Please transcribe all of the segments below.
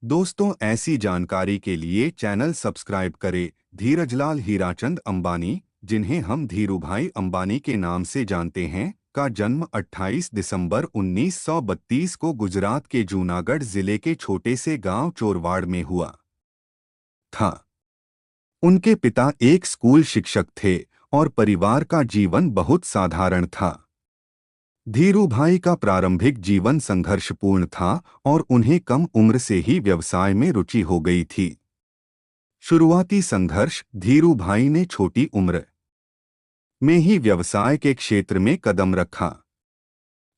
दोस्तों, ऐसी जानकारी के लिए चैनल सब्सक्राइब करें। धीरजलाल हीराचंद अंबानी, जिन्हें हम धीरूभाई अंबानी के नाम से जानते हैं, का जन्म 28 दिसंबर 1932 को गुजरात के जूनागढ़ जिले के छोटे से गांव चोरवाड़ में हुआ था। उनके पिता एक स्कूल शिक्षक थे और परिवार का जीवन बहुत साधारण था। धीरूभाई का प्रारंभिक जीवन संघर्षपूर्ण था और उन्हें कम उम्र से ही व्यवसाय में रुचि हो गई थी। शुरुआती संघर्ष: धीरूभाई ने छोटी उम्र में ही व्यवसाय के क्षेत्र में कदम रखा।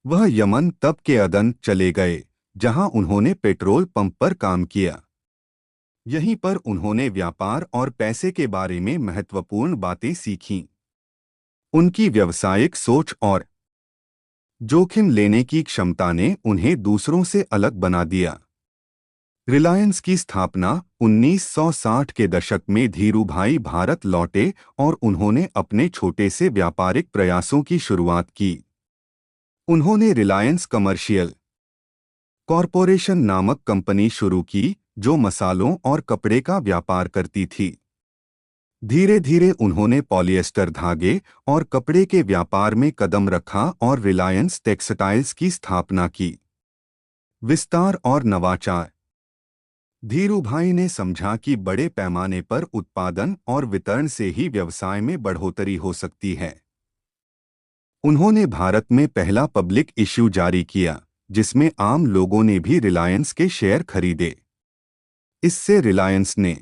वह यमन तब के अदन चले गए, जहां उन्होंने पेट्रोल पंप पर काम किया। यहीं पर उन्होंने व्यापार और पैसे के बारे में महत्वपूर्ण बातें सीखीं। उनकी व्यावसायिक सोच और जोखिम लेने की क्षमता ने उन्हें दूसरों से अलग बना दिया। रिलायंस की स्थापना 1960 के दशक में धीरूभाई भारत लौटे और उन्होंने अपने छोटे से व्यापारिक प्रयासों की शुरुआत की। उन्होंने रिलायंस कमर्शियल कॉरपोरेशन नामक कंपनी शुरू की, जो मसालों और कपड़े का व्यापार करती थी। धीरे धीरे उन्होंने पॉलिएस्टर धागे और कपड़े के व्यापार में कदम रखा और रिलायंस टेक्सटाइल्स की स्थापना की। विस्तार और नवाचार: धीरूभाई ने समझा कि बड़े पैमाने पर उत्पादन और वितरण से ही व्यवसाय में बढ़ोतरी हो सकती है। उन्होंने भारत में पहला पब्लिक इश्यू जारी किया, जिसमें आम लोगों ने भी रिलायंस के शेयर खरीदे। इससे रिलायंस ने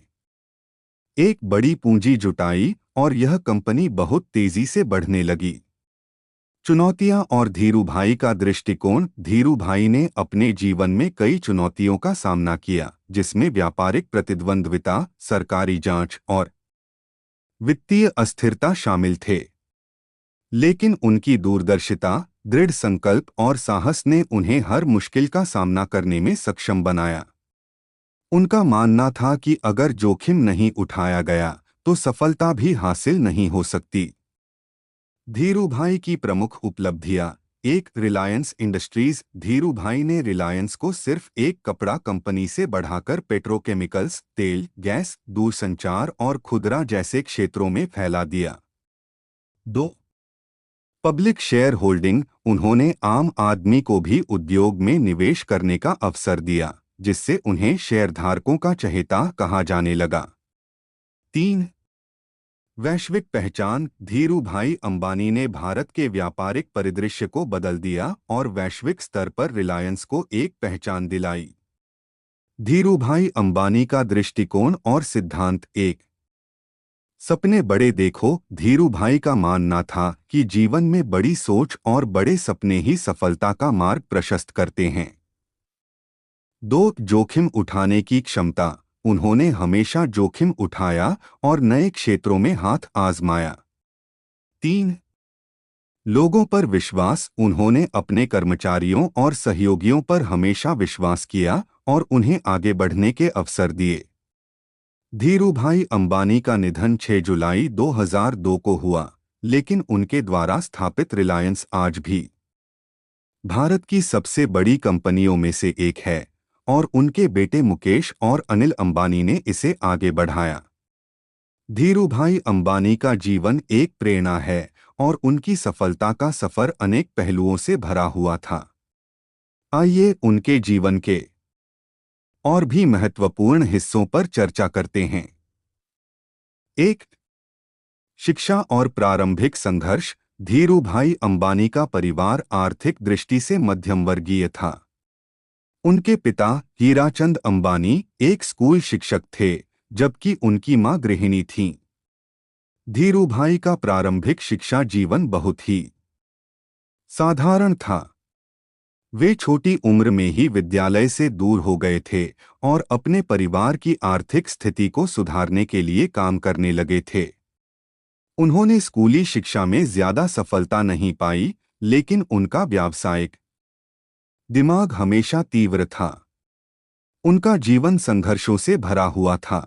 एक बड़ी पूंजी जुटाई और यह कंपनी बहुत तेजी से बढ़ने लगी। चुनौतियां और धीरूभाई का दृष्टिकोण: धीरूभाई ने अपने जीवन में कई चुनौतियों का सामना किया, जिसमें व्यापारिक प्रतिद्वंद्विता, सरकारी जांच और वित्तीय अस्थिरता शामिल थे। लेकिन उनकी दूरदर्शिता, दृढ़ संकल्प और साहस ने उन्हें हर मुश्किल का सामना करने में सक्षम बनाया। उनका मानना था कि अगर जोखिम नहीं उठाया गया तो सफलता भी हासिल नहीं हो सकती। धीरूभाई की प्रमुख उपलब्धियां: एक, रिलायंस इंडस्ट्रीज। धीरूभाई ने रिलायंस को सिर्फ एक कपड़ा कंपनी से बढ़ाकर पेट्रोकेमिकल्स, तेल, गैस, दूरसंचार और खुदरा जैसे क्षेत्रों में फैला दिया। 2, पब्लिक शेयर होल्डिंग। उन्होंने आम आदमी को भी उद्योग में निवेश करने का अवसर दिया, जिससे उन्हें शेयरधारकों का चहेता कहा जाने लगा। 3, वैश्विक पहचान। धीरूभाई अंबानी ने भारत के व्यापारिक परिदृश्य को बदल दिया और वैश्विक स्तर पर रिलायंस को एक पहचान दिलाई। धीरूभाई अंबानी का दृष्टिकोण और सिद्धांत: एक, सपने बड़े देखो। धीरूभाई का मानना था कि जीवन में बड़ी सोच और बड़े सपने ही सफलता का मार्ग प्रशस्त करते हैं। 2, जोखिम उठाने की क्षमता। उन्होंने हमेशा जोखिम उठाया और नए क्षेत्रों में हाथ आजमाया। 3, लोगों पर विश्वास। उन्होंने अपने कर्मचारियों और सहयोगियों पर हमेशा विश्वास किया और उन्हें आगे बढ़ने के अवसर दिए। धीरूभाई अंबानी का निधन 6 जुलाई 2002 को हुआ, लेकिन उनके द्वारा स्थापित रिलायंस आज भी भारत की सबसे बड़ी कंपनियों में से एक है और उनके बेटे मुकेश और अनिल अंबानी ने इसे आगे बढ़ाया। धीरूभाई अंबानी का जीवन एक प्रेरणा है और उनकी सफलता का सफर अनेक पहलुओं से भरा हुआ था। आइए उनके जीवन के और भी महत्वपूर्ण हिस्सों पर चर्चा करते हैं। 1, शिक्षा और प्रारंभिक संघर्ष। धीरूभाई अंबानी का परिवार आर्थिक दृष्टि से मध्यम वर्गीय था। उनके पिता हीराचंद अंबानी एक स्कूल शिक्षक थे, जबकि उनकी मां गृहिणी थीं। धीरूभाई का प्रारंभिक शिक्षा जीवन बहुत ही साधारण था। वे छोटी उम्र में ही विद्यालय से दूर हो गए थे और अपने परिवार की आर्थिक स्थिति को सुधारने के लिए काम करने लगे थे। उन्होंने स्कूली शिक्षा में ज्यादा सफलता नहीं पाई, लेकिन उनका व्यावसायिक दिमाग हमेशा तीव्र था। उनका जीवन संघर्षों से भरा हुआ था।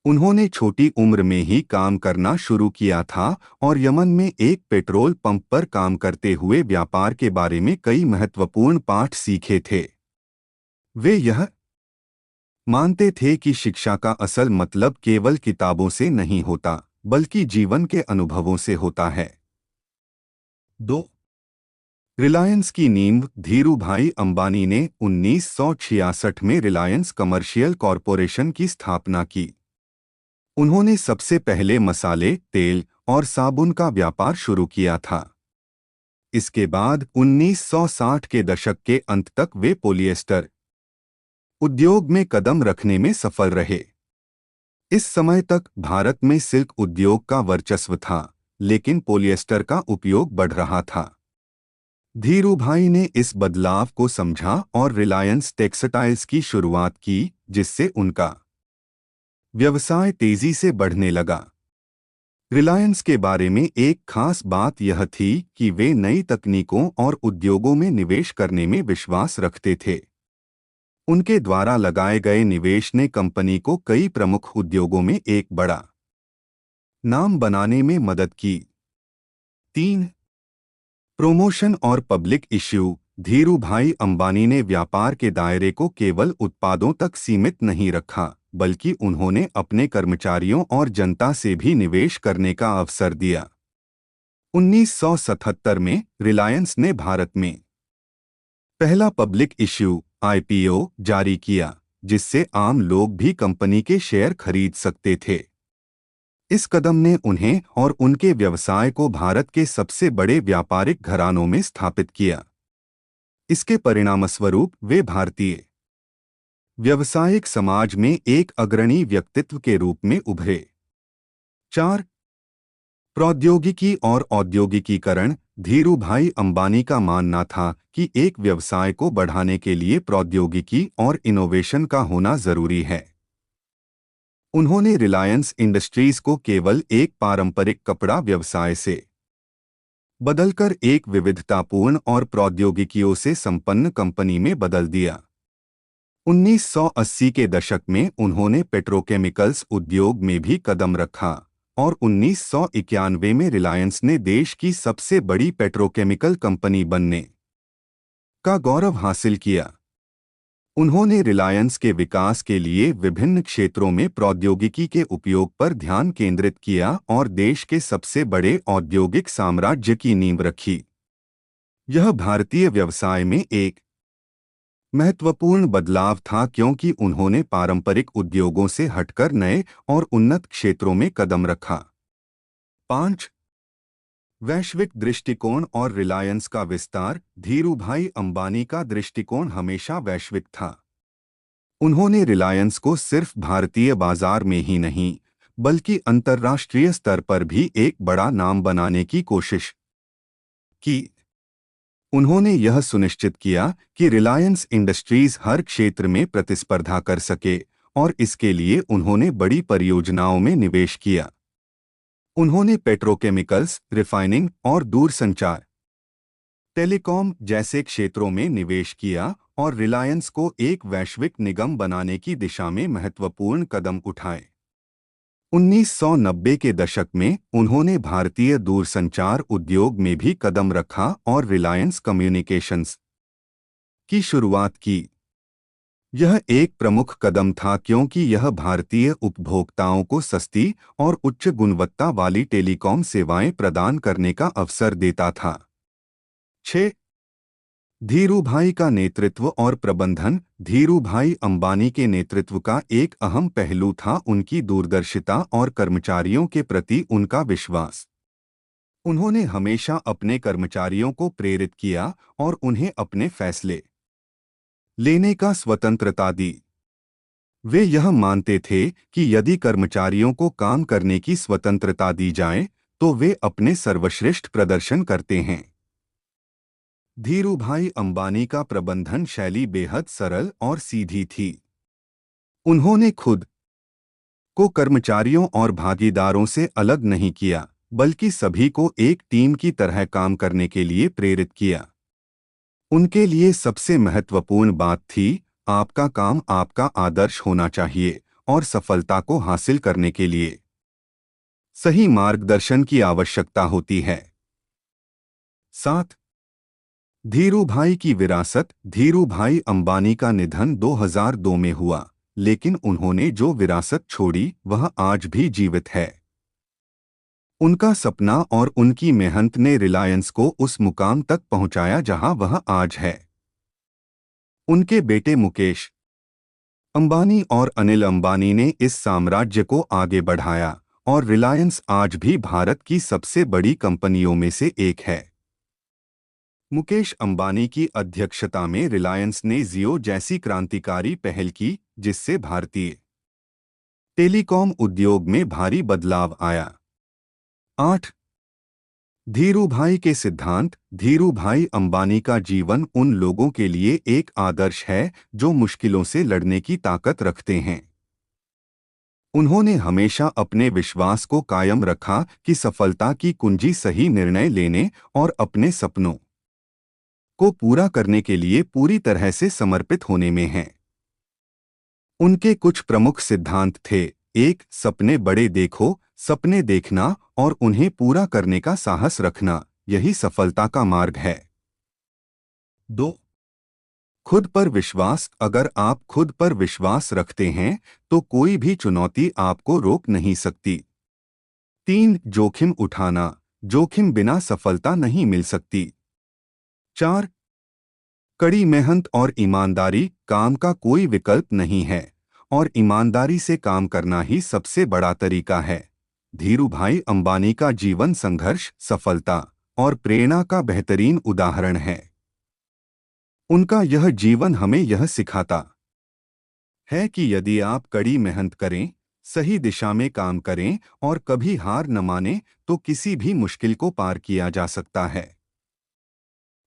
उन्होंने छोटी उम्र में ही काम करना शुरू किया था और यमन में एक पेट्रोल पंप पर काम करते हुए व्यापार के बारे में कई महत्वपूर्ण पाठ सीखे थे। वे यह मानते थे कि शिक्षा का असल मतलब केवल किताबों से नहीं होता, बल्कि जीवन के अनुभवों से होता है। 2. रिलायंस की नींव। धीरूभाई अंबानी ने 1966 में रिलायंस कमर्शियल कॉरपोरेशन की स्थापना की। उन्होंने सबसे पहले मसाले, तेल और साबुन का व्यापार शुरू किया था। इसके बाद 1960 के दशक के अंत तक वे पॉलिएस्टर उद्योग में कदम रखने में सफल रहे। इस समय तक भारत में सिल्क उद्योग का वर्चस्व था, लेकिन पॉलिएस्टर का उपयोग बढ़ रहा था। धीरूभाई ने इस बदलाव को समझा और रिलायंस टेक्सटाइल्स की शुरुआत की, जिससे उनका व्यवसाय तेजी से बढ़ने लगा। रिलायंस के बारे में एक खास बात यह थी कि वे नई तकनीकों और उद्योगों में निवेश करने में विश्वास रखते थे। उनके द्वारा लगाए गए निवेश ने कंपनी को कई प्रमुख उद्योगों में एक बड़ा नाम बनाने में मदद की। 3. प्रमोशन और पब्लिक इश्यू। धीरूभाई अंबानी ने व्यापार के दायरे को केवल उत्पादों तक सीमित नहीं रखा, बल्कि उन्होंने अपने कर्मचारियों और जनता से भी निवेश करने का अवसर दिया। 1977 में रिलायंस ने भारत में पहला पब्लिक इश्यू (आईपीओ) जारी किया, जिससे आम लोग भी कंपनी के शेयर खरीद सकते थे। इस कदम ने उन्हें और उनके व्यवसाय को भारत के सबसे बड़े व्यापारिक घरानों में स्थापित किया। इसके परिणामस्वरूप वे भारतीय व्यावसायिक समाज में एक अग्रणी व्यक्तित्व के रूप में उभरे। 4. प्रौद्योगिकी और औद्योगिकीकरण। धीरूभाई अंबानी का मानना था कि एक व्यवसाय को बढ़ाने के लिए प्रौद्योगिकी और इनोवेशन का होना जरूरी है। उन्होंने रिलायंस इंडस्ट्रीज को केवल एक पारंपरिक कपड़ा व्यवसाय से बदलकर एक विविधतापूर्ण और प्रौद्योगिकियों से संपन्न कंपनी में बदल दिया। 1980 के दशक में उन्होंने पेट्रोकेमिकल्स उद्योग में भी कदम रखा और 1991 में रिलायंस ने देश की सबसे बड़ी पेट्रोकेमिकल कंपनी बनने का गौरव हासिल किया। उन्होंने रिलायंस के विकास के लिए विभिन्न क्षेत्रों में प्रौद्योगिकी के उपयोग पर ध्यान केंद्रित किया और देश के सबसे बड़े औद्योगिक साम्राज्य की नींव रखी। यह भारतीय व्यवसाय में एक महत्वपूर्ण बदलाव था, क्योंकि उन्होंने पारंपरिक उद्योगों से हटकर नए और उन्नत क्षेत्रों में कदम रखा। 5. वैश्विक दृष्टिकोण और रिलायंस का विस्तार। धीरूभाई अंबानी का दृष्टिकोण हमेशा वैश्विक था। उन्होंने रिलायंस को सिर्फ भारतीय बाजार में ही नहीं, बल्कि अंतर्राष्ट्रीय स्तर पर भी एक बड़ा नाम बनाने की कोशिश की। उन्होंने यह सुनिश्चित किया कि रिलायंस इंडस्ट्रीज हर क्षेत्र में प्रतिस्पर्धा कर सके, और इसके लिए उन्होंने बड़ी परियोजनाओं में निवेश किया। उन्होंने पेट्रोकेमिकल्स, रिफाइनिंग और दूरसंचार, टेलीकॉम जैसे क्षेत्रों में निवेश किया और रिलायंस को एक वैश्विक निगम बनाने की दिशा में महत्वपूर्ण कदम उठाए। 1990 के दशक में उन्होंने भारतीय दूरसंचार उद्योग में भी कदम रखा और रिलायंस कम्युनिकेशंस की शुरुआत की। यह एक प्रमुख कदम था, क्योंकि यह भारतीय उपभोक्ताओं को सस्ती और उच्च गुणवत्ता वाली टेलीकॉम सेवाएं प्रदान करने का अवसर देता था। 6. धीरूभाई का नेतृत्व और प्रबंधन। धीरूभाई अंबानी के नेतृत्व का एक अहम पहलू था उनकी दूरदर्शिता और कर्मचारियों के प्रति उनका विश्वास। उन्होंने हमेशा अपने कर्मचारियों को प्रेरित किया और उन्हें अपने फैसले लेने का स्वतंत्रता दी। वे यह मानते थे कि यदि कर्मचारियों को काम करने की स्वतंत्रता दी जाए, तो वे अपने सर्वश्रेष्ठ प्रदर्शन करते हैं। धीरूभाई अंबानी का प्रबंधन शैली बेहद सरल और सीधी थी। उन्होंने खुद को कर्मचारियों और भागीदारों से अलग नहीं किया, बल्कि सभी को एक टीम की तरह काम करने के लिए प्रेरित किया। उनके लिए सबसे महत्वपूर्ण बात थी, आपका काम आपका आदर्श होना चाहिए और सफलता को हासिल करने के लिए सही मार्गदर्शन की आवश्यकता होती है। 7. धीरूभाई की विरासत। धीरूभाई अंबानी का निधन 2002 में हुआ, लेकिन उन्होंने जो विरासत छोड़ी वह आज भी जीवित है। उनका सपना और उनकी मेहनत ने रिलायंस को उस मुकाम तक पहुंचाया जहां वह आज है। उनके बेटे मुकेश अंबानी और अनिल अंबानी ने इस साम्राज्य को आगे बढ़ाया और रिलायंस आज भी भारत की सबसे बड़ी कंपनियों में से एक है। मुकेश अंबानी की अध्यक्षता में रिलायंस ने जियो जैसी क्रांतिकारी पहल की, जिससे भारतीय टेलीकॉम उद्योग में भारी बदलाव आया। 8. धीरूभाई के सिद्धांत। धीरूभाई अंबानी का जीवन उन लोगों के लिए एक आदर्श है जो मुश्किलों से लड़ने की ताकत रखते हैं। उन्होंने हमेशा अपने विश्वास को कायम रखा कि सफलता की कुंजी सही निर्णय लेने और अपने सपनों को पूरा करने के लिए पूरी तरह से समर्पित होने में है। उनके कुछ प्रमुख सिद्धांत थे। 1. सपने बड़े देखो। सपने देखना और उन्हें पूरा करने का साहस रखना, यही सफलता का मार्ग है। 2. खुद पर विश्वास। अगर आप खुद पर विश्वास रखते हैं तो कोई भी चुनौती आपको रोक नहीं सकती। 3. जोखिम उठाना। जोखिम बिना सफलता नहीं मिल सकती। 4. कड़ी मेहनत और ईमानदारी। काम का कोई विकल्प नहीं है और ईमानदारी से काम करना ही सबसे बड़ा तरीका है। धीरूभाई अंबानी का जीवन संघर्ष, सफलता और प्रेरणा का बेहतरीन उदाहरण है। उनका यह जीवन हमें यह सिखाता है कि यदि आप कड़ी मेहनत करें, सही दिशा में काम करें और कभी हार न मानें, तो किसी भी मुश्किल को पार किया जा सकता है।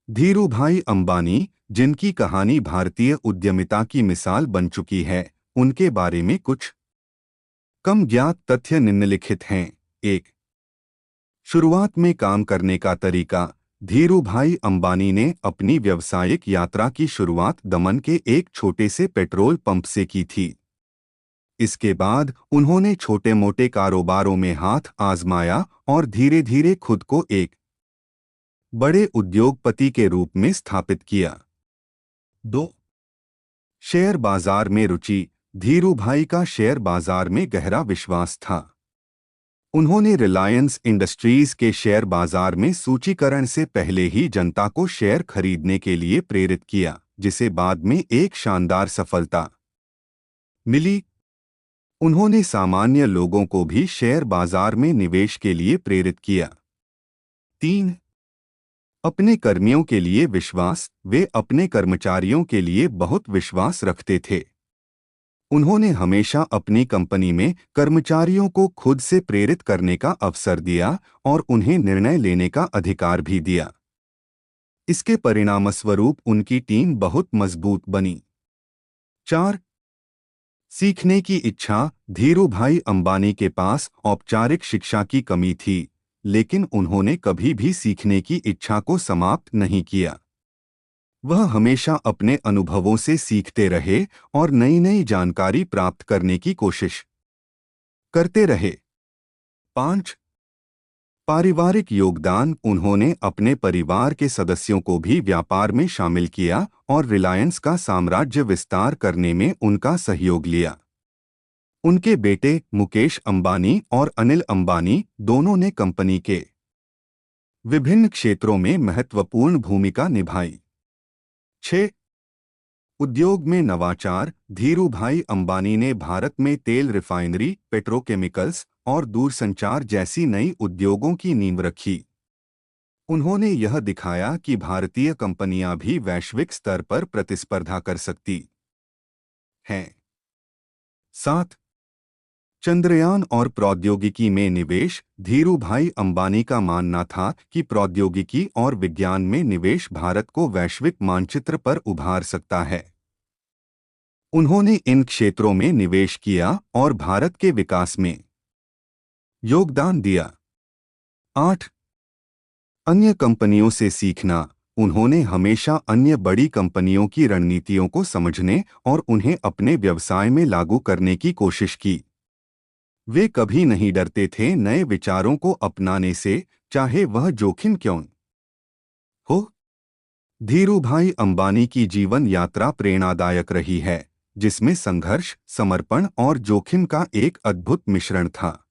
धीरूभाई अंबानी, जिनकी कहानी भारतीय उद्यमिता की मिसाल बन चुकी है, उनके बारे में कुछ कम ज्ञात तथ्य निम्नलिखित हैं। 1. शुरुआत में काम करने का तरीका। धीरूभाई अंबानी ने अपनी व्यावसायिक यात्रा की शुरुआत दमन के एक छोटे से पेट्रोल पंप से की थी। इसके बाद उन्होंने छोटे मोटे कारोबारों में हाथ आजमाया और धीरे धीरे खुद को एक बड़े उद्योगपति के रूप में स्थापित किया। 2. शेयर बाजार में रुचि। धीरूभाई का शेयर बाजार में गहरा विश्वास था। उन्होंने रिलायंस इंडस्ट्रीज के शेयर बाजार में सूचीकरण से पहले ही जनता को शेयर खरीदने के लिए प्रेरित किया, जिसे बाद में एक शानदार सफलता मिली। उन्होंने सामान्य लोगों को भी शेयर बाजार में निवेश के लिए प्रेरित किया। 3. अपने कर्मियों के लिए विश्वास। वे अपने कर्मचारियों के लिए बहुत विश्वास रखते थे। उन्होंने हमेशा अपनी कंपनी में कर्मचारियों को खुद से प्रेरित करने का अवसर दिया और उन्हें निर्णय लेने का अधिकार भी दिया। इसके परिणामस्वरूप उनकी टीम बहुत मजबूत बनी। 4. सीखने की इच्छा। धीरूभाई अंबानी के पास औपचारिक शिक्षा की कमी थी, लेकिन उन्होंने कभी भी सीखने की इच्छा को समाप्त नहीं किया। वह हमेशा अपने अनुभवों से सीखते रहे और नई नई जानकारी प्राप्त करने की कोशिश करते रहे। 5. पारिवारिक योगदान। उन्होंने अपने परिवार के सदस्यों को भी व्यापार में शामिल किया और रिलायंस का साम्राज्य विस्तार करने में उनका सहयोग लिया। उनके बेटे मुकेश अंबानी और अनिल अंबानी दोनों ने कंपनी के विभिन्न क्षेत्रों में महत्वपूर्ण भूमिका निभाई। 6. उद्योग में नवाचार। धीरूभाई अंबानी ने भारत में तेल रिफाइनरी, पेट्रोकेमिकल्स और दूरसंचार जैसी नई उद्योगों की नींव रखी। उन्होंने यह दिखाया कि भारतीय कंपनियां भी वैश्विक स्तर पर प्रतिस्पर्धा कर सकती हैं। 7. चंद्रयान और प्रौद्योगिकी में निवेश। धीरूभाई अंबानी का मानना था कि प्रौद्योगिकी और विज्ञान में निवेश भारत को वैश्विक मानचित्र पर उभार सकता है। उन्होंने इन क्षेत्रों में निवेश किया और भारत के विकास में योगदान दिया। 8. अन्य कंपनियों से सीखना। उन्होंने हमेशा अन्य बड़ी कंपनियों की रणनीतियों को समझने और उन्हें अपने व्यवसाय में लागू करने की कोशिश की। वे कभी नहीं डरते थे नए विचारों को अपनाने से, चाहे वह जोखिम क्यों हो। धीरूभाई अंबानी की जीवन यात्रा प्रेरणादायक रही है, जिसमें संघर्ष, समर्पण और जोखिम का एक अद्भुत मिश्रण था।